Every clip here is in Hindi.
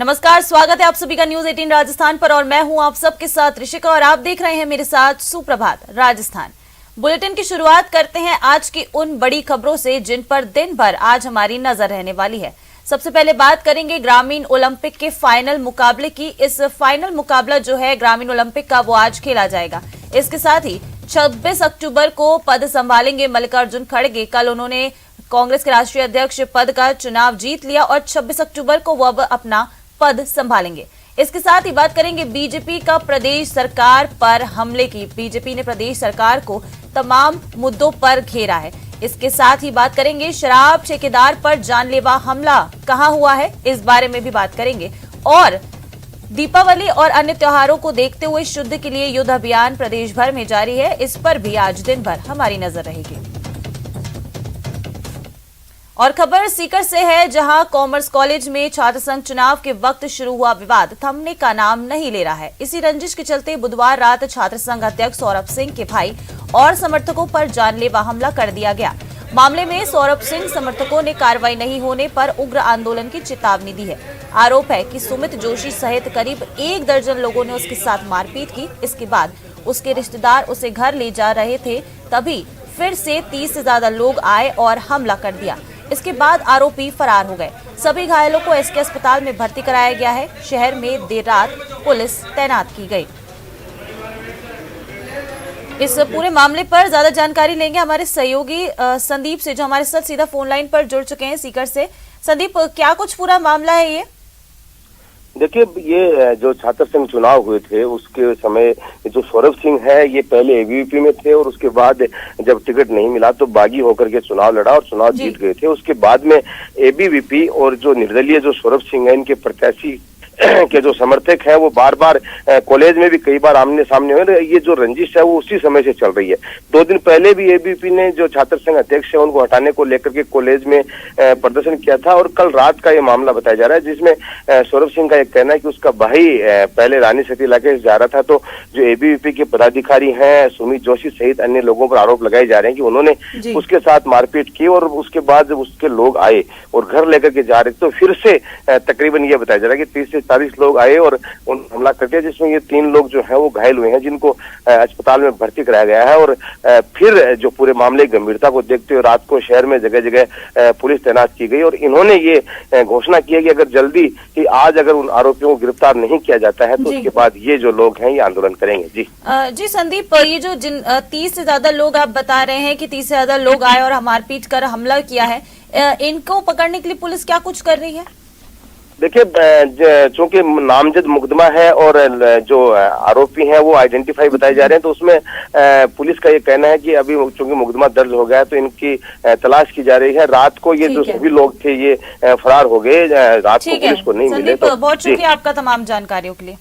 नमस्कार, स्वागत है आप सभी का न्यूज 18 राजस्थान पर और मैं हूं आप सबके साथ ऋषिका और आप देख रहे हैं मेरे साथ सुप्रभात राजस्थान। बुलेटिन की शुरुआत करते हैं आज की उन बड़ी खबरों से जिन पर दिन भर आज हमारी नजर रहने वाली है। सबसे पहले बात करेंगे ग्रामीण ओलंपिक के फाइनल मुकाबले की। इस फाइनल मुकाबला जो है ग्रामीण ओलंपिक का वो आज खेला जाएगा। इसके साथ ही 26 अक्टूबर को पद संभालेंगे मल्लिकार्जुन खड़गे। कल उन्होंने कांग्रेस के राष्ट्रीय अध्यक्ष पद का चुनाव जीत लिया और 26 अक्टूबर को वो अब अपना पद संभालेंगे। इसके साथ ही बात करेंगे बीजेपी का प्रदेश सरकार पर हमले की। बीजेपी ने प्रदेश सरकार को तमाम मुद्दों पर घेरा है। इसके साथ ही बात करेंगे शराब ठेकेदार पर जानलेवा हमला कहां हुआ है, इस बारे में भी बात करेंगे। और दीपावली और अन्य त्योहारों को देखते हुए शुद्ध के लिए युद्ध अभियान प्रदेश भर में जारी है। इस पर भी आज दिन भर हमारी नजर रहेगी। और खबर सीकर से है, जहां कॉमर्स कॉलेज में छात्र संघ चुनाव के वक्त शुरू हुआ विवाद थमने का नाम नहीं ले रहा है। इसी रंजिश के चलते बुधवार रात छात्र संघ अध्यक्ष सौरभ सिंह के भाई और समर्थकों पर जानलेवा हमला कर दिया गया। मामले में सौरभ सिंह समर्थकों ने कार्रवाई नहीं होने पर उग्र आंदोलन की चेतावनी दी है। आरोप है कि सुमित जोशी सहित करीब 1 दर्जन लोगों ने उसके साथ मारपीट की। इसके बाद उसके रिश्तेदार उसे घर ले जा रहे थे, तभी फिर से 30 से ज्यादा लोग आए और हमला कर दिया। इसके बाद आरोपी फरार हो गए। सभी घायलों को एसके अस्पताल में भर्ती कराया गया है। शहर में देर रात पुलिस तैनात की गई। इस पूरे मामले पर ज्यादा जानकारी लेंगे हमारे सहयोगी संदीप से, जो हमारे साथ सीधा फोन लाइन पर जुड़ चुके हैं सीकर से। संदीप, क्या कुछ पूरा मामला है ये? देखिए, ये जो छात्र संघ चुनाव हुए थे उसके समय जो सौरभ सिंह है ये पहले एबीवीपी में थे और उसके बाद जब टिकट नहीं मिला तो बागी होकर के चुनाव लड़ा और चुनाव जीत गए थे। उसके बाद में एबीवीपी और जो निर्दलीय जो सौरभ सिंह है इनके प्रत्याशी के जो समर्थक हैं वो बार बार कॉलेज में भी कई बार आमने सामने हुए। ये जो रंजिश है वो उसी समय से चल रही है। 2 दिन पहले भी एबीवीपी ने जो छात्र संघ अध्यक्ष है उनको हटाने को लेकर के कॉलेज में प्रदर्शन किया था और कल रात का ये मामला बताया जा रहा है, जिसमें सौरभ सिंह का एक कहना है कि उसका भाई पहले रानी सती इलाके से जा रहा था, तो जो एबीवीपी के पदाधिकारी हैं सुमित जोशी सहित अन्य लोगों पर आरोप लगाए जा रहे हैं कि उन्होंने उसके साथ मारपीट की और उसके बाद जब उसके लोग आए और घर लेकर के जा रहे थे तो फिर से तकरीबन ये बताया जा रहा है कि 30 से 40 लोग आए और उन हमला कर दिया, जिसमें ये 3 लोग जो है वो घायल हुए हैं, जिनको अस्पताल में भर्ती कराया गया है। और फिर जो पूरे मामले की गंभीरता को देखते हुए रात को शहर में जगह जगह पुलिस तैनात की गई और इन्होंने ये घोषणा की है कि अगर जल्दी कि आज अगर उन आरोपियों को गिरफ्तार नहीं किया जाता है तो उसके बाद ये जो लोग हैं ये आंदोलन करेंगे। जी संदीप, ये जो 30 से ज्यादा लोग आप बता रहे हैं कि 30 से ज्यादा लोग आए और मारपीट कर हमला किया है, इनको पकड़ने के लिए पुलिस क्या कुछ कर रही है? देखिए, चूंकि नामजद मुकदमा है और जो आरोपी हैं वो आइडेंटिफाई बताए जा रहे हैं, तो उसमें पुलिस का ये कहना है कि अभी चूंकि मुकदमा दर्ज हो गया है तो इनकी तलाश की जा रही है। रात को ये जो सभी लोग थे ये फरार हो गए, रात को पुलिस को नहीं मिले। तो बहुत शुक्रिया आपका तमाम जानकारियों के लिए।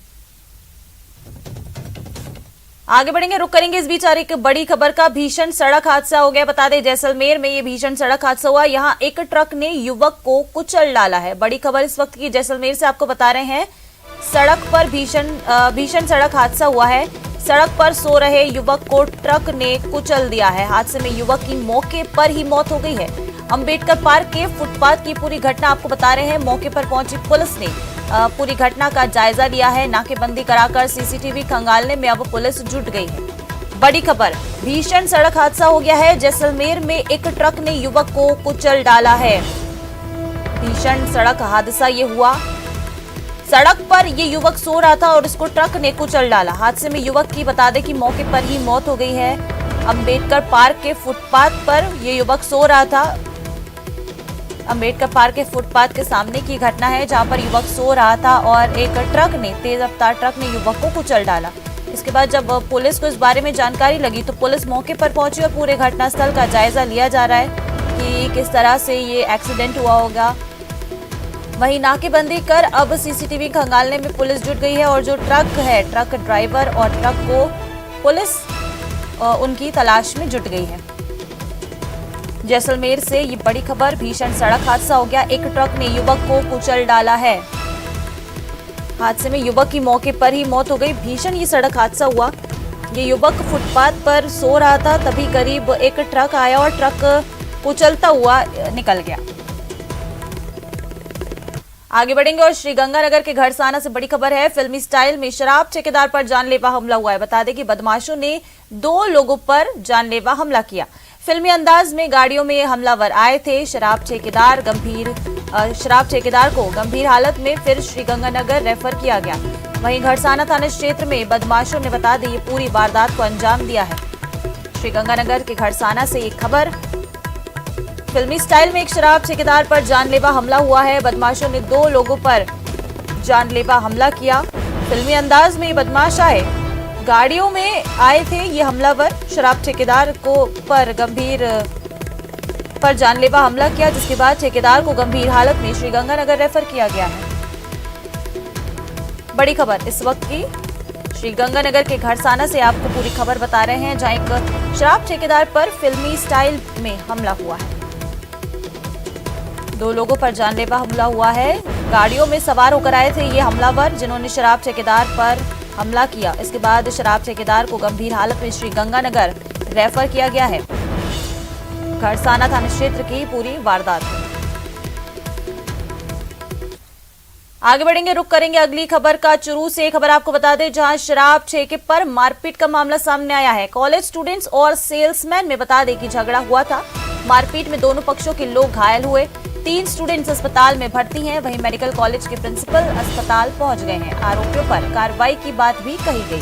आगे बढ़ेंगे, रुक करेंगे इस बीच एक बड़ी खबर का। भीषण सड़क हादसा हो गया। बता दें जैसलमेर में ये भीषण सड़क हादसा हुआ। यहाँ एक ट्रक ने युवक को कुचल डाला है। बड़ी खबर इस वक्त की जैसलमेर से आपको बता रहे हैं। सड़क पर भीषण सड़क हादसा हुआ है। सड़क पर सो रहे युवक को ट्रक ने कुचल दिया है। हादसे में युवक की मौके पर ही मौत हो गई है। अंबेडकर पार्क के फुटपाथ की पूरी घटना आपको बता रहे हैं। मौके पर पहुंची पुलिस ने पूरी घटना का जायजा लिया है। नाकेबंदी कराकर सीसीटीवी खंगालने में अब पुलिस जुट गई है। बड़ी खबर, भीषण सड़क हादसा हो गया है। जैसलमेर में एक ट्रक ने युवक को कुचल डाला है। भीषण सड़क हादसा ये हुआ। सड़क पर ये युवक सो रहा था और उसको ट्रक ने कुचल डाला। हादसे में युवक की बता दें कि मौके पर ही मौत हो गई है। अंबेडकर पार्क के फुटपाथ पर ये युवक सो रहा था। अंबेडकर पार्क के फुटपाथ के सामने की घटना है, जहां पर युवक सो रहा था और एक तेज रफ्तार ट्रक ने युवक को कुचल डाला। इसके बाद जब पुलिस को इस बारे में जानकारी लगी तो पुलिस मौके पर पहुंची और पूरे घटनास्थल का जायजा लिया जा रहा है कि किस तरह से ये एक्सीडेंट हुआ होगा। वहीं नाकेबंदी कर अब सीसीटीवी खंगालने में पुलिस जुट गई है और जो ट्रक है, ट्रक ड्राइवर और ट्रक को पुलिस उनकी तलाश में जुट गई है। जैसलमेर से ये बड़ी खबर, भीषण सड़क हादसा हो गया। एक ट्रक ने युवक को कुचल डाला है। हादसे में युवक की मौके पर ही मौत हो गई। भीषण ये सड़क हादसा हुआ। ये युवक फुटपाथ पर सो रहा था, तभी करीब एक ट्रक आया और ट्रक कुचलता हुआ निकल गया। आगे बढ़ेंगे और श्रीगंगानगर के घरसाना से बड़ी खबर है। फिल्मी स्टाइल में शराब ठेकेदार पर जानलेवा हमला हुआ है। बता दें कि बदमाशों ने 2 लोगों पर जानलेवा हमला किया। फिल्मी अंदाज में गाड़ियों में हमलावर आए थे। शराब ठेकेदार को गंभीर हालत में फिर श्रीगंगानगर रेफर किया गया। वहीं घरसाना थाना क्षेत्र में बदमाशों ने बता दें ये पूरी वारदात को अंजाम दिया है। श्रीगंगानगर के घरसाना से एक खबर। फिल्मी स्टाइल में एक शराब ठेकेदार पर जानलेवा हमला हुआ है। बदमाशों ने 2 लोगों पर जानलेवा हमला किया। फिल्मी अंदाज में ये बदमाश आए, गाड़ियों में आए थे ये हमलावर। शराब ठेकेदार पर जानलेवा हमला किया, जिसके बाद ठेकेदार को गंभीर हालत में श्रीगंगानगर रेफर किया गया है। बड़ी खबर इस वक्त की श्रीगंगानगर के घरसाना से आपको पूरी खबर बता रहे हैं, जहां एक शराब ठेकेदार पर फिल्मी स्टाइल में हमला हुआ है। 2 लोगों पर जानलेवा हमला हुआ है। गाड़ियों में सवार होकर आए थे ये हमलावर, जिन्होंने शराब ठेकेदार पर हमला किया। इसके बाद शराब ठेकेदार को गंभीर हालत में श्रीगंगानगर रेफर किया गया है। घरसाना थाना क्षेत्र की पूरी वारदात है। आगे बढ़ेंगे, रुक करेंगे अगली खबर का। चुरू से खबर आपको बता दें, जहां शराब ठेके पर मारपीट का मामला सामने आया है। कॉलेज स्टूडेंट्स और सेल्समैन में बता दें कि झगड़ा हुआ था। मारपीट में दोनों पक्षों के लोग घायल हुए। 3 स्टूडेंट्स अस्पताल में भर्ती हैं। वहीं मेडिकल कॉलेज के प्रिंसिपल अस्पताल पहुंच गए हैं। आरोपियों पर कार्रवाई की बात भी कही गई।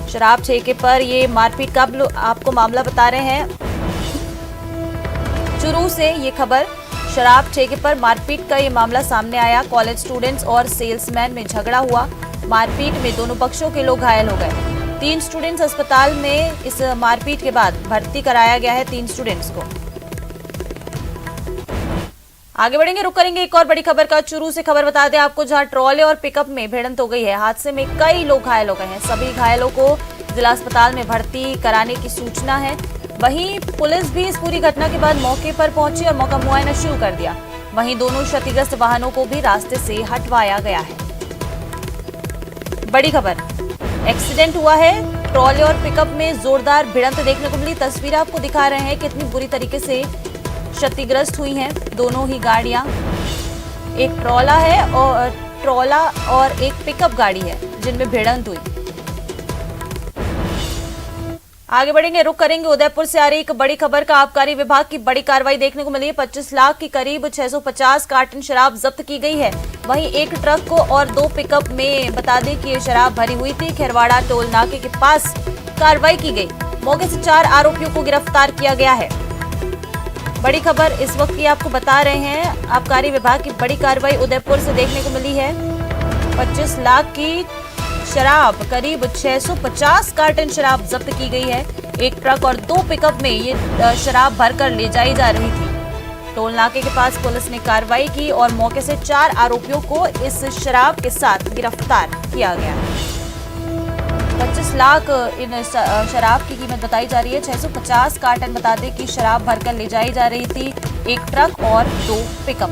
शराब ठेके पर ये मारपीट का आपको मामला बता रहे हैं। चुरू से ये खबर, शराब ठेके पर मारपीट का ये मामला सामने आया। कॉलेज स्टूडेंट्स और सेल्समैन में झगड़ा हुआ। मारपीट में दोनों पक्षों के लोग घायल हो गए। 3 स्टूडेंट्स अस्पताल में इस मारपीट के बाद भर्ती कराया गया है 3 स्टूडेंट्स को। आगे बढ़ेंगे, रुक करेंगे एक और बड़ी खबर का। चुरू से खबर बता दें आपको, जहां ट्रॉले और पिकअप में भिड़ंत हो गई है। हादसे में कई लोग घायल हो गए हैं। सभी घायलों को जिला अस्पताल में भर्ती कराने की सूचना है। वहीं पुलिस भी इस पूरी घटना के बाद मौके पर पहुंची और मौका मुआयना शुरू कर दिया। वहीं दोनों क्षतिग्रस्त वाहनों को भी रास्ते से हटवाया गया है। बड़ी खबर, एक्सीडेंट हुआ है। ट्रॉले और पिकअप में जोरदार भिड़ंत देखने को मिली। तस्वीर आपको दिखा रहे हैं कितनी बुरी तरीके से क्षतिग्रस्त हुई हैं दोनों ही गाड़ियां। एक ट्रॉला और एक पिकअप गाड़ी है जिनमें भिड़ंत हुई। आगे बढ़ेंगे, रुक करेंगे उदयपुर से आ रही एक बड़ी खबर का। आबकारी विभाग की बड़ी कार्रवाई देखने को मिली है। 25 लाख की करीब 650 कार्टन शराब जब्त की गई है। वहीं एक ट्रक को और 2 पिकअप में बता दें कि ये शराब भरी हुई थी। खैरवाड़ा टोल नाके के पास कार्रवाई की गई। मौके से 4 आरोपियों को गिरफ्तार किया गया है। बड़ी खबर इस वक्त की आपको बता रहे हैं, आबकारी विभाग की बड़ी कार्रवाई उदयपुर से देखने को मिली है। 25 लाख की शराब, करीब 650 कार्टन शराब जब्त की गई है। एक ट्रक और 2 पिकअप में ये शराब भरकर ले जाई जा रही थी। टोल नाके के पास पुलिस ने कार्रवाई की और मौके से 4 आरोपियों को इस शराब के साथ गिरफ्तार किया गया। 25 लाख इन शराब की कीमत बताई जा रही है। 650 कार्टन बता दें कि शराब भरकर ले जाई जा रही थी, एक ट्रक और 2 पिकअप।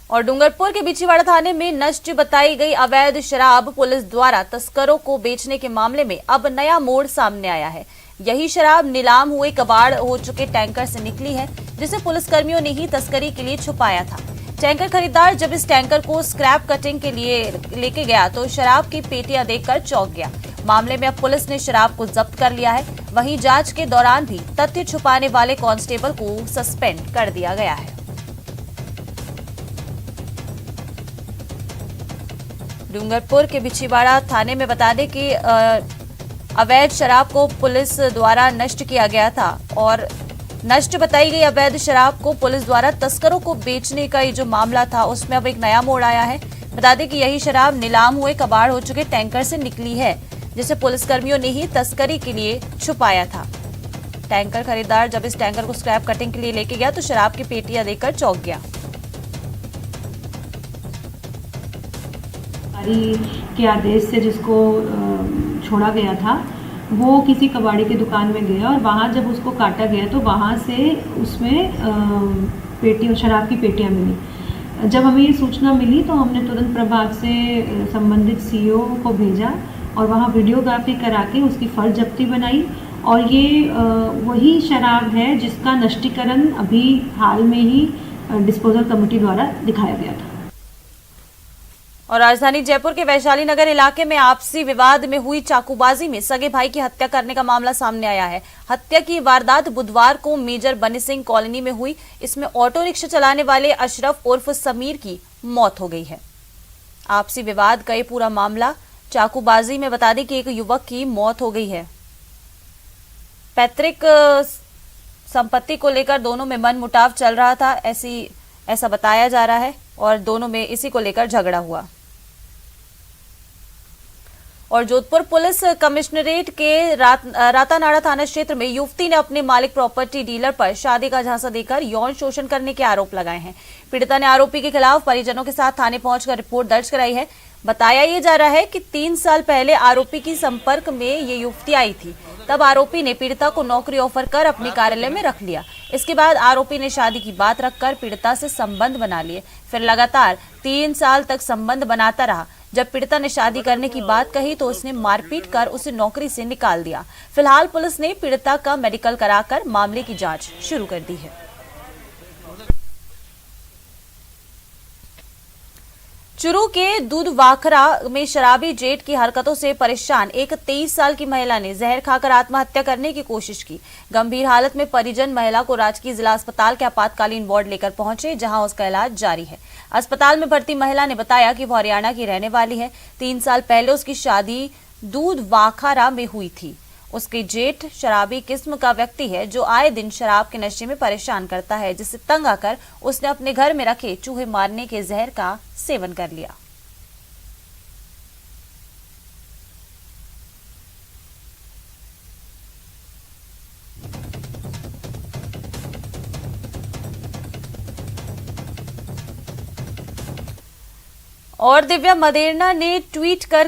और डूंगरपुर के बिछीवाड़ा थाने में नष्ट बताई गई अवैध शराब पुलिस द्वारा तस्करों को बेचने के मामले में अब नया मोड़ सामने आया है। यही शराब नीलाम हुए कबाड़ हो चुके टैंकर से निकली है, जिसे पुलिसकर्मियों ने ही तस्करी के लिए छुपाया था। टैंकर खरीदार जब इस टैंकर को स्क्रैप कटिंग के लिए लेके गया तो शराब की पेटियां देखकर चौंक गया। मामले में अब पुलिस ने शराब को जब्त कर लिया है। वहीं जांच के दौरान भी तथ्य छुपाने वाले कांस्टेबल को सस्पेंड कर दिया गया है। डूंगरपुर के बिछीवाड़ा थाने में बता दें कि अवैध शराब को पुलिस द्वारा नष्ट किया गया था और नष्ट बताई गई अवैध शराब को पुलिस द्वारा तस्करों को बेचने का ये जो मामला था उसमें अब एक नया मोड़ आया है। बता दें कि यही शराब नीलाम हुए कबाड़ हो चुके टैंकर से निकली है, जिसे पुलिसकर्मियों ने ही तस्करी के लिए छुपाया था। टैंकर खरीदार जब इस टैंकर को स्क्रैप कटिंग के लिए लेके गया तो शराब की पेटियां देखकर चौंक गया। के आदेश से जिसको छोड़ा गया था वो किसी कबाड़ी की दुकान में गया और वहाँ जब उसको काटा गया तो वहाँ से उसमें शराब की पेटियाँ मिली। जब हमें ये सूचना मिली तो हमने तुरंत प्रभाव से संबंधित सीईओ को भेजा और वहाँ वीडियोग्राफी करा के उसकी फर्ज जब्ती बनाई और ये वही शराब है जिसका नष्टीकरण अभी हाल में ही डिस्पोजल कमेटी द्वारा दिखाया गया था। और राजधानी जयपुर के वैशाली नगर इलाके में आपसी विवाद में हुई चाकूबाजी में सगे भाई की हत्या करने का मामला सामने आया है। हत्या की वारदात बुधवार को मेजर बनी सिंह कॉलोनी में हुई। इसमें ऑटो रिक्शा चलाने वाले अशरफ उर्फ समीर की मौत हो गई है। आपसी विवाद का ये पूरा मामला चाकूबाजी में बता दें कि एक युवक की मौत हो गई है। पैतृक संपत्ति को लेकर दोनों में मनमुटाव चल रहा था, ऐसा बताया जा रहा है और दोनों में इसी को लेकर झगड़ा हुआ। और जोधपुर पुलिस कमिश्नरेट के रातानाड़ा थाना क्षेत्र में युवती ने अपने मालिक प्रॉपर्टी डीलर पर शादी का झांसा देकर यौन शोषण करने के आरोप लगाए हैं। पीड़िता ने आरोपी के खिलाफ परिजनों के साथ थाने पहुंचकर रिपोर्ट दर्ज कराई है। बताया ये जा रहा है कि 3 साल पहले आरोपी की संपर्क में ये युवती आई थी। तब आरोपी ने पीड़िता को नौकरी ऑफर कर अपने कार्यालय में रख लिया। इसके बाद आरोपी ने शादी की बात रखकर पीड़िता से संबंध बना लिए। फिर लगातार 3 साल तक संबंध बनाता रहा। जब पीड़िता ने शादी करने की बात कही तो उसने मारपीट कर उसे नौकरी से निकाल दिया। फिलहाल पुलिस ने पीड़िता का मेडिकल कराकर मामले की जांच शुरू कर दी है। चुरू के दूध वाखरा में शराबी जेठ की हरकतों से परेशान एक 23 साल की महिला ने जहर खाकर आत्महत्या करने की कोशिश की। गंभीर हालत में परिजन महिला को राजकीय जिला अस्पताल के आपातकालीन वार्ड लेकर पहुंचे, जहां उसका इलाज जारी है। अस्पताल में भर्ती महिला ने बताया कि वो हरियाणा की रहने वाली है। 3 साल पहले उसकी शादी दूध वाखरा में हुई थी। उसके जेठ शराबी किस्म का व्यक्ति है जो आए दिन शराब के नशे में परेशान करता है, जिससे तंग आकर उसने अपने घर में रखे चूहे मारने के जहर का सेवन कर लिया। और दिव्या मदेरना ने ट्वीट कर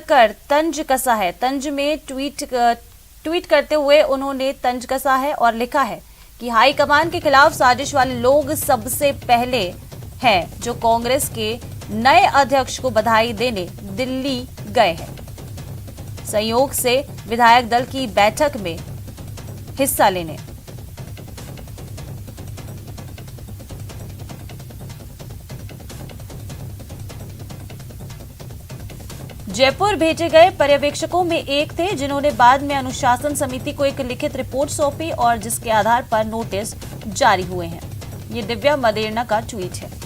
तंज कसा है। तंज में ट्वीट करते हुए उन्होंने तंज कसा है और लिखा है कि हाईकमान के खिलाफ साजिश वाले लोग सबसे पहले हैं जो कांग्रेस के नए अध्यक्ष को बधाई देने दिल्ली गए हैं। संयोग से विधायक दल की बैठक में हिस्सा लेने। जयपुर भेजे गए पर्यवेक्षकों में एक थे जिन्होंने बाद में अनुशासन समिति को एक लिखित रिपोर्ट सौंपी और जिसके आधार पर नोटिस जारी हुए हैं। ये दिव्या मदेरना का ट्वीट है।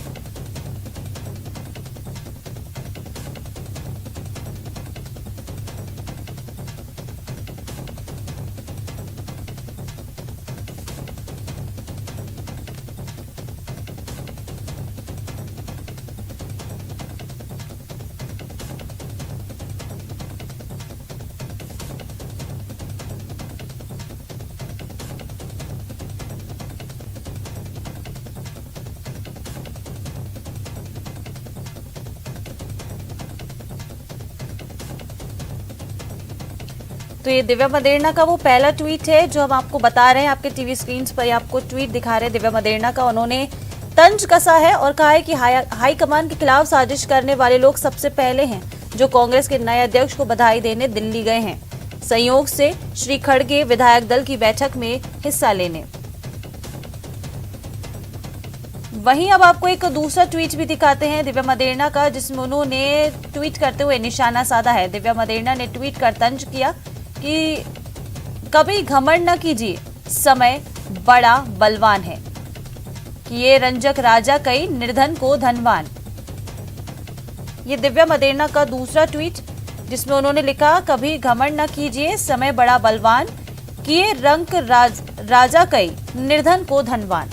तो ये दिव्या मदेरना का वो पहला ट्वीट है जो हम आपको बता रहे हैं। आपके टीवी स्क्रीन पर आपको ट्वीट दिखा रहे हैं दिव्या मदेरना का। उन्होंने तंज कसा है और कहा है कि हाईकमान के खिलाफ साजिश करने वाले लोग सबसे पहले हैं जो कांग्रेस के नए अध्यक्ष को बधाई देने दिल्ली गए हैं, संयोग से श्री खड़गे विधायक दल की बैठक में हिस्सा लेने। वहीं अब आपको एक दूसरा ट्वीट भी दिखाते हैं दिव्या मदेरना का, जिसमें उन्होंने ट्वीट करते हुए निशाना साधा है। दिव्या मदेरना ने ट्वीट कर तंज किया कि कभी घमंड न कीजिए, समय बड़ा बलवान है कि ये रंजक राजा कई निर्धन को धनवान। ये दिव्या मदेरना का दूसरा ट्वीट जिसमें उन्होंने लिखा कभी घमंड न कीजिए, समय बड़ा बलवान किए रंक राजा कई निर्धन को धनवान।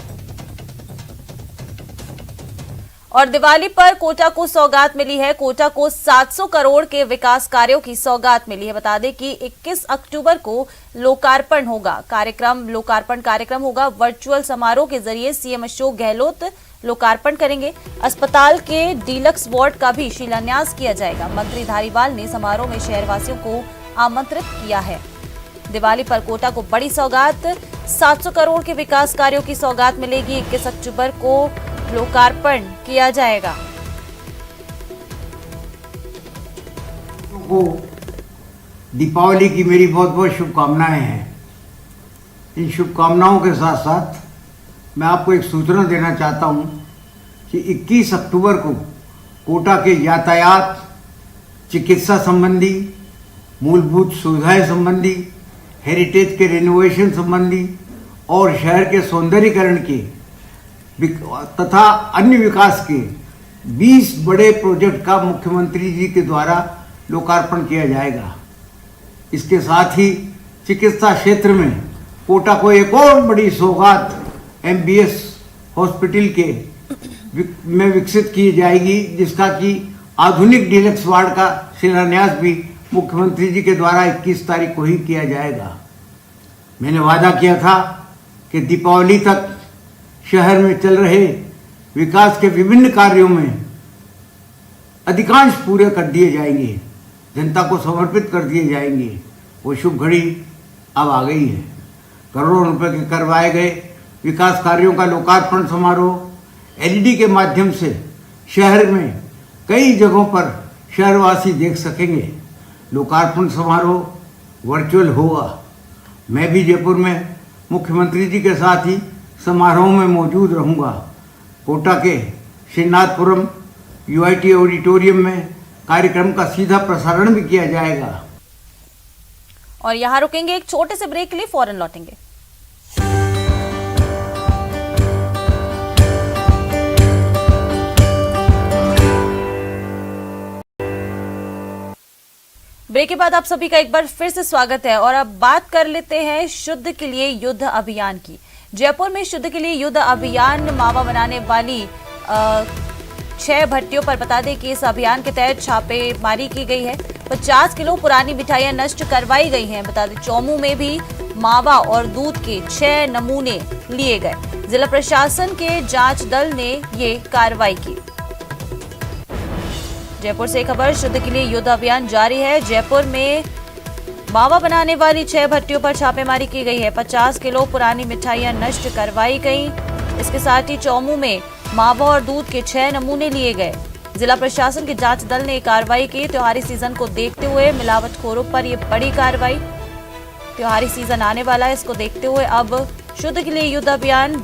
और दिवाली पर कोटा को सौगात मिली है। कोटा को 700 करोड़ के विकास कार्यों की सौगात मिली है। बता दें कि 21 अक्टूबर को लोकार्पण होगा। लोकार्पण कार्यक्रम होगा। वर्चुअल समारोह के जरिए सीएम अशोक गहलोत लोकार्पण करेंगे। अस्पताल के डीलक्स वार्ड का भी शिलान्यास किया जाएगा। मंत्री धारीवाल ने समारोह में शहरवासियों को आमंत्रित किया है। दिवाली पर कोटा को बड़ी सौगात, 700 करोड़ के विकास कार्यों की सौगात मिलेगी। 21 अक्टूबर को लोकार्पण किया जाएगा। को दीपावली की मेरी बहुत बहुत शुभकामनाएं हैं। इन शुभकामनाओं के साथ साथ मैं आपको एक सूचना देना चाहता हूं कि 21 अक्टूबर को कोटा के यातायात, चिकित्सा संबंधी, मूलभूत सुविधाएं संबंधी, हेरिटेज के रिनोवेशन संबंधी और शहर के सौंदर्यीकरण के तथा अन्य विकास के 20 बड़े प्रोजेक्ट का मुख्यमंत्री जी के द्वारा लोकार्पण किया जाएगा। इसके साथ ही चिकित्सा क्षेत्र में कोटा को एक और बड़ी सौगात MBS हॉस्पिटल के में विकसित की जाएगी, जिसका कि आधुनिक डीलक्स वार्ड का शिलान्यास भी मुख्यमंत्री जी के द्वारा 21 तारीख को ही किया जाएगा। मैंने वादा किया था कि दीपावली तक शहर में चल रहे विकास के विभिन्न कार्यों में अधिकांश पूरे कर दिए जाएंगे, जनता को समर्पित कर दिए जाएंगे। वो शुभ घड़ी अब आ गई है। करोड़ों रुपए के करवाए गए विकास कार्यों का लोकार्पण समारोह LED के माध्यम से शहर में कई जगहों पर शहरवासी देख सकेंगे। लोकार्पण समारोह वर्चुअल होगा। मैं भी जयपुर में मुख्यमंत्री जी के साथ ही समारोह में मौजूद रहूंगा। कोटा के श्रीनाथपुरम UIT ऑडिटोरियम में कार्यक्रम का सीधा प्रसारण भी किया जाएगा। और यहाँ रुकेंगे एक छोटे से ब्रेक के लिए, फौरन लौटेंगे। ब्रेक के बाद आप सभी का एक बार फिर से स्वागत है और अब बात कर लेते हैं शुद्ध के लिए युद्ध अभियान की। जयपुर में शुद्ध के लिए युद्ध अभियान मावा बनाने वाली 6 भट्टियों पर बता दें कि इस अभियान के तहत छापेमारी की गई है। 50 किलो पुरानी मिठाइयां नष्ट करवाई गई हैं। बता दें चौमू में भी मावा और दूध के 6 नमूने लिए गए। जिला प्रशासन के जांच दल ने ये कार्रवाई की। जयपुर से खबर, शुद्ध के लिए युद्ध अभियान जारी है। जयपुर में मावा बनाने वाली 6 भट्टियों पर छापेमारी की गई है। 50 किलो पुरानी मिठाइयां नष्ट करवाई गई। इसके साथ ही चौमू में मावा और दूध के 6 नमूने लिए गए। जिला प्रशासन के जांच दल ने कार्रवाई की। त्योहारी सीजन को देखते हुए मिलावटखोरों पर यह बड़ी कार्रवाई। त्योहारी सीजन आने वाला है, इसको देखते हुए अब शुद्ध के लिए युद्ध अभियान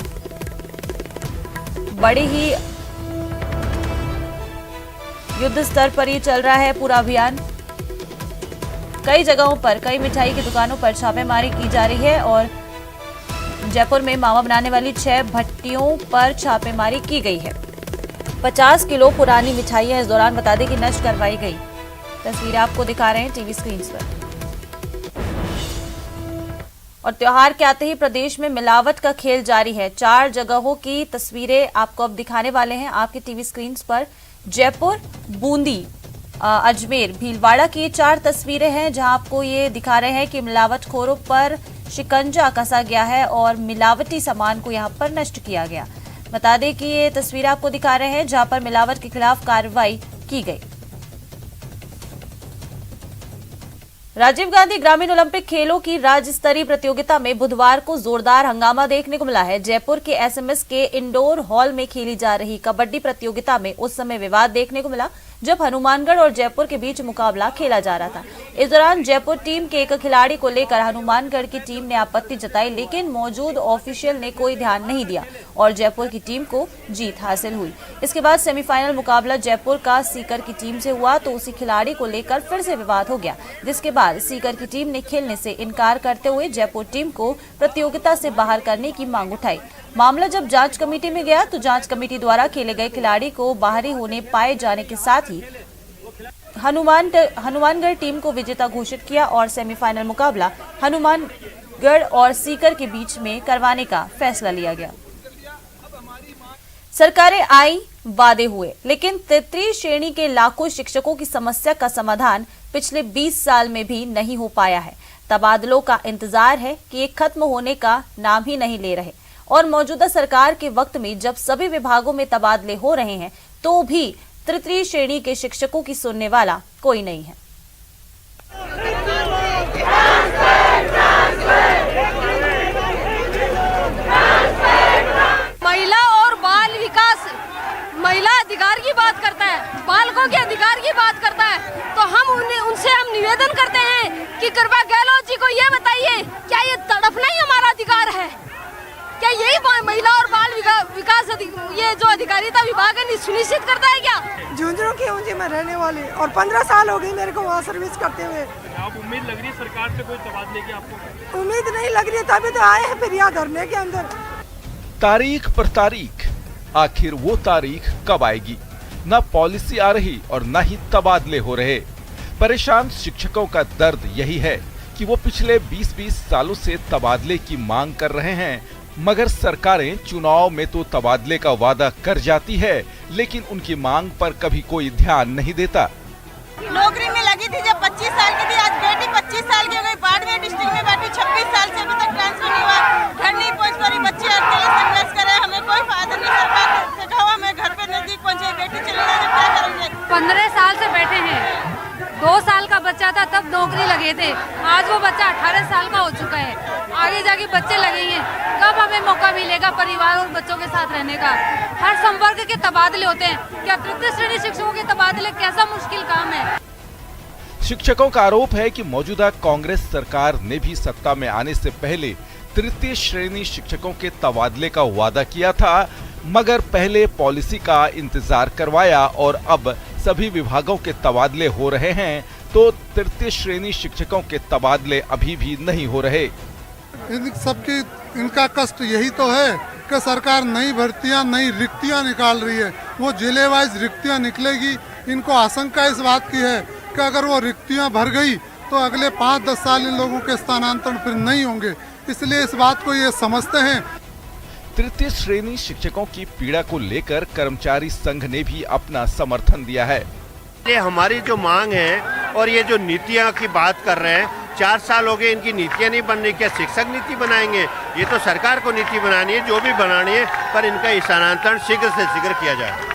बड़ी ही युद्ध स्तर पर ही चल रहा है। पूरा अभियान कई जगहों पर, कई मिठाई की दुकानों पर छापेमारी की जा रही है और जयपुर में मावा बनाने वाली 6 भट्टियों पर छापेमारी की गई है। 50 किलो पुरानी मिठाइयां इस दौरान बता दें कि नष्ट करवाई गई। तस्वीरें आपको दिखा रहे हैं टीवी स्क्रीन पर। और त्योहार के आते ही प्रदेश में मिलावट का खेल जारी है। 4 जगहों की तस्वीरें आपको अब दिखाने वाले हैं आपकी टीवी स्क्रीन पर। जयपुर, बूंदी, अजमेर, भीलवाड़ा की 4 तस्वीरें हैं जहां आपको ये दिखा रहे हैं कि मिलावटखोरों पर शिकंजा कसा गया है और मिलावटी सामान को यहां पर नष्ट किया गया। बता दें कि ये तस्वीर आपको दिखा रहे हैं जहां पर मिलावट के खिलाफ कार्रवाई की गई। राजीव गांधी ग्रामीण ओलंपिक खेलों की राज्य स्तरीय प्रतियोगिता में बुधवार को जोरदार हंगामा देखने को मिला है। जयपुर के SMS के इंडोर हॉल में खेली जा रही कबड्डी प्रतियोगिता में उस समय विवाद देखने को मिला जब हनुमानगढ़ और जयपुर के बीच मुकाबला खेला जा रहा था। इस दौरान जयपुर टीम के एक खिलाड़ी को लेकर हनुमानगढ़ की टीम ने आपत्ति जताई, लेकिन मौजूद ऑफिशियल ने कोई ध्यान नहीं दिया और जयपुर की टीम को जीत हासिल हुई। इसके बाद सेमीफाइनल मुकाबला जयपुर का सीकर की टीम से हुआ तो उसी खिलाड़ी को लेकर फिर से विवाद हो गया, जिसके बाद सीकर की टीम ने खेलने से इनकार करते हुए जयपुर टीम को प्रतियोगिता से बाहर करने की मांग उठाई। मामला जब जांच कमेटी में गया तो जांच कमेटी द्वारा खेले गए खिलाड़ी को बाहरी होने पाए जाने के साथ ही हनुमानगढ़ टीम को विजेता घोषित किया और सेमीफाइनल मुकाबला हनुमानगढ़ और सीकर के बीच में करवाने का फैसला लिया गया। सरकारें आई, वादे हुए, लेकिन तृतीय श्रेणी के लाखों शिक्षकों की समस्या का समाधान पिछले 20 साल में भी नहीं हो पाया है। तबादलों का इंतजार है कि ये खत्म होने का नाम ही नहीं ले रहे और मौजूदा सरकार के वक्त में जब सभी विभागों में तबादले हो रहे हैं तो भी तृतीय श्रेणी के शिक्षकों की सुनने वाला कोई नहीं है। महिला और बाल विकास, महिला अधिकार की बात करता है, बालकों के अधिकार की बात करता है, तो हम उनसे हम निवेदन करते हैं कि कृपया गहलोत जी को ये बताइए क्या ये तड़पना ही हमारा अधिकार ये जो अधिकारिता विभाग है सुनिश्चित करता है क्या? झुंझुनू की ऊंची में रहने वाली और 15 साल हो गई मेरे को वहाँ सर्विस करते हुए। आप उम्मीद लग रही है सरकार से कोई तबादले की आपको? उम्मीद नहीं लग रही है, तभी तो आए हैं फिर यहाँ धरने के अंदर। तारीख पर तारीख, आखिर वो तारीख कब आएगी? न पॉलिसी आ रही और न ही तबादले हो रहे। परेशान शिक्षकों का दर्द यही है कि वो पिछले 20-20 सालों से तबादले की मांग कर रहे हैं, मगर सरकारें चुनाव में तो तबादले का वादा कर जाती है, लेकिन उनकी मांग पर कभी कोई ध्यान नहीं देता। नौकरी में लगी थी जब 25 साल की थी, आज बेटी 25 साल की हो गई, बाड़मेर डिस्ट्रिक्ट में बैठी 26 साल से अभी तक ट्रांसफर नहीं हुआ, घर नहीं पहुंच पा रही, बच्चे अकेले संघर्ष कर रहे हैं, हमें कोई फायदा नहीं। सरकार ने कहा हमें घर पे नजदीक पहुंचे, बेटी चली जाए क्या करेंगे? 15 साल से बैठे हैं, 2 साल का बच्चा था तब नौकरी लगे थे, आज वो बच्चा 18 साल का हो चुका है, आगे जाके बच्चे लगेंगे, कब हमें मौका मिलेगा परिवार और बच्चों के साथ रहने का? हर संवर्ग के तबादले होते हैं, क्या तृतीय श्रेणी शिक्षकों के तबादले कैसा मुश्किल काम है? शिक्षकों का आरोप है कि मौजूदा कांग्रेस सरकार ने भी सत्ता में आने से पहले तृतीय श्रेणी शिक्षकों के तबादले का वादा किया था, मगर पहले पॉलिसी का इंतजार करवाया और अब सभी विभागों के तबादले हो रहे हैं, तो तृतीय श्रेणी शिक्षकों के तबादले अभी भी नहीं हो रहे। इन सबकी इनका कष्ट यही तो है कि सरकार नई भर्तियां, नई रिक्तियां निकाल रही है, वो जिले वाइज रिक्तियां निकलेगी। इनको आशंका इस बात की है कि अगर वो रिक्तियां भर गई तो अगले 5-10 साल इन लोगों के स्थानांतरण फिर नहीं होंगे, इसलिए इस बात को ये समझते हैं। तृतीय श्रेणी शिक्षकों की पीड़ा को लेकर कर्मचारी संघ ने भी अपना समर्थन दिया है। ये हमारी जो मांग है और ये जो नीतियां की बात कर रहे हैं, 4 साल हो गए इनकी नीतियां नहीं बन रही, क्या शिक्षक नीति बनाएंगे? ये तो सरकार को नीति बनानी है, जो भी बनानी है, पर इनका स्थानांतरण शीघ्र से शीघ्र किया जाए।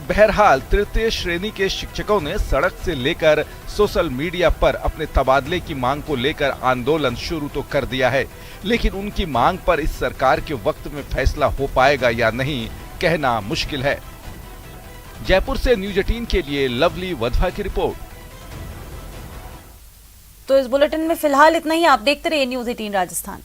बहरहाल तृतीय श्रेणी के शिक्षकों ने सड़क से लेकर सोशल मीडिया पर अपने तबादले की मांग को लेकर आंदोलन शुरू तो कर दिया है, लेकिन उनकी मांग पर इस सरकार के वक्त में फैसला हो पाएगा या नहीं, कहना मुश्किल है। जयपुर से न्यूज 18 के लिए लवली वधवा की रिपोर्ट। तो इस बुलेटिन में फिलहाल इतना ही। आप देखते रहिए न्यूज 18 राजस्थान।